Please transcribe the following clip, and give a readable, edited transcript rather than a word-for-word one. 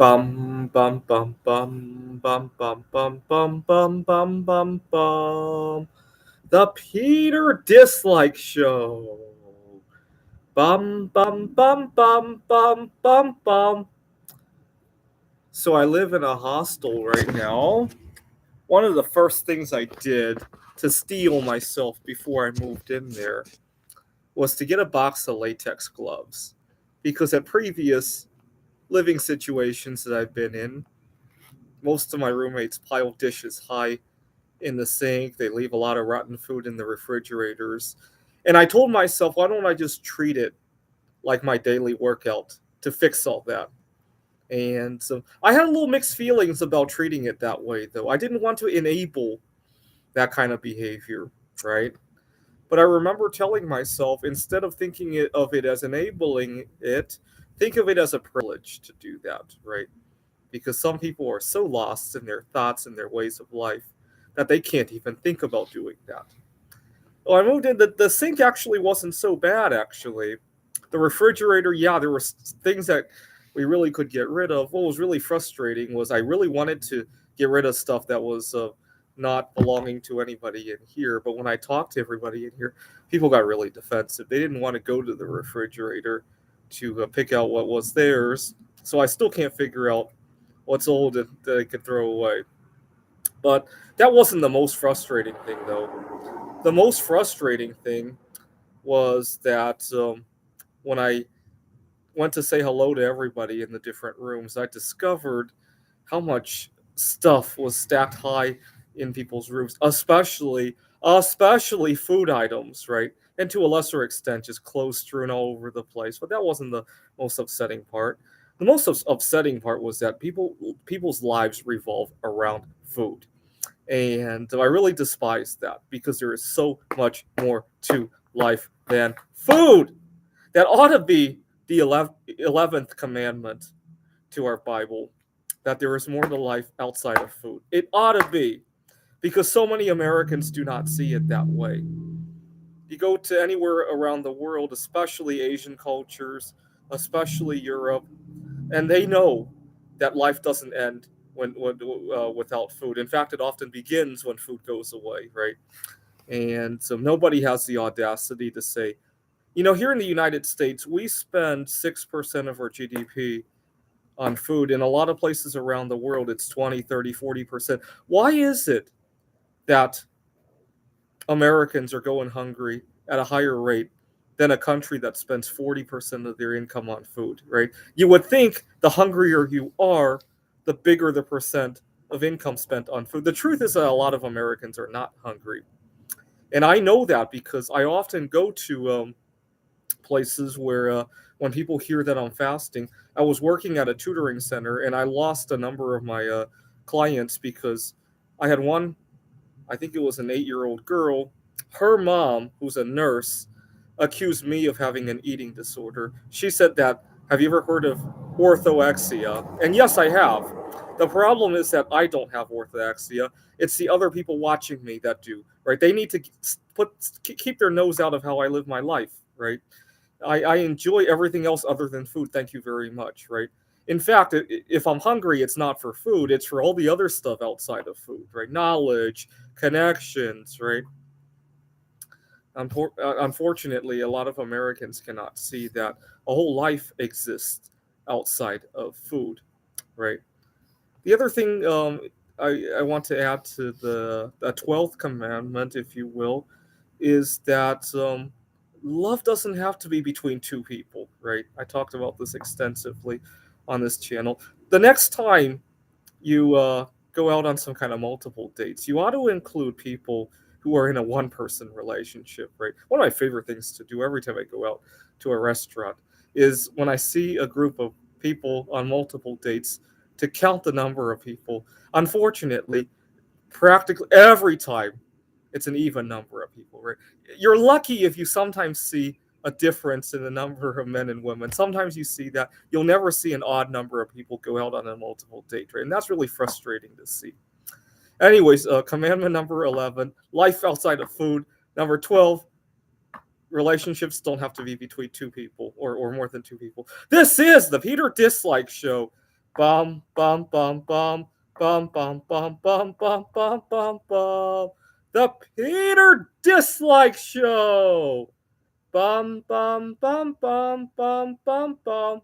Bum bum bum bum bum bum bum bum bum bum bum bum. The Peter Dislike Show. Bum bum bum bum bum bum bum. So I live in a hostel right now. One of the first things I did to steel myself before I moved in there was to get a box of latex gloves. Because at previous living situations that I've been in, most of my roommates pile dishes high in the sink. They leave a lot of rotten food in the refrigerators. And I told myself, why don't I just treat it like my daily workout to fix all that? And so I had a little mixed feelings about treating it that way, though. I didn't want to enable that kind of behavior, right? But I remember telling myself, instead of of it as enabling it, think of it as a privilege to do that, right? Because some people are so lost in their thoughts and their ways of life that they can't even think about doing that. Well, I moved in. The sink actually wasn't so bad, actually. The refrigerator, yeah, there were things that we really could get rid of. What was really frustrating was I really wanted to get rid of stuff that was not belonging to anybody in here. But when I talked to everybody in here, people got really defensive. They didn't want to go to the refrigerator to pick out what was theirs. So I still can't figure out what's old that I could throw away. But that wasn't the most frustrating thing, though. The most frustrating thing was that when I went to say hello to everybody in the different rooms, I discovered how much stuff was stacked high in people's rooms, especially food items, right? And to a lesser extent, just clothes strewn all over the place. But that wasn't the most upsetting part. The most upsetting part was that people's lives revolve around food, and I really despise that because there is so much more to life than food. That ought to be the 11th commandment to our Bible, that there is more to life outside of food. It ought to be, because so many Americans do not see it that way. You go to anywhere around the world, especially Asian cultures, especially Europe, and they know that life doesn't end without food. In fact, it often begins when food goes away, right? And so nobody has the audacity to say, here in the United States, we spend 6% of our GDP on food. In a lot of places around the world, it's 20, 30, 40%. Why is it that Americans are going hungry at a higher rate than a country that spends 40% of their income on food, right? You would think the hungrier you are, the bigger the percent of income spent on food. The truth is that a lot of Americans are not hungry. And I know that because I often go to places where when people hear that I'm fasting, I was working at a tutoring center and I lost a number of my clients because I had one, I think it was an 8-year old girl. Her mom, who's a nurse, accused me of having an eating disorder. She said that, have you ever heard of orthorexia? And yes, I have. The problem is that I don't have orthorexia. It's the other people watching me that do, right? They need to keep their nose out of how I live my life, right? I enjoy everything else other than food. Thank you very much, right? In fact, if I'm hungry, it's not for food, it's for all the other stuff outside of food, right? Knowledge, connections, right? Unfortunately, a lot of Americans cannot see that a whole life exists outside of food, right? The other thing I want to add to the 12th commandment, if you will, is that love doesn't have to be between two people, right? I talked about this extensively on this channel. The next time you go out on some kind of multiple dates, you ought to include people who are in a one person relationship, right? One of my favorite things to do every time I go out to a restaurant is when I see a group of people on multiple dates to count the number of people. Unfortunately, practically every time it's an even number of people, right? You're lucky if you sometimes see a difference in the number of men and women. Sometimes you see that. You'll never see an odd number of people go out on a multiple date, right? And that's really frustrating to see. Anyways, commandment number 11, life outside of food. Number 12, relationships don't have to be between two people or more than two people. This is the Peter Dislike Show. Bum bum bum bum bum bum bum bum bum bum bum bum. The Peter Dislike Show. Bum bum bum bum bum bum bum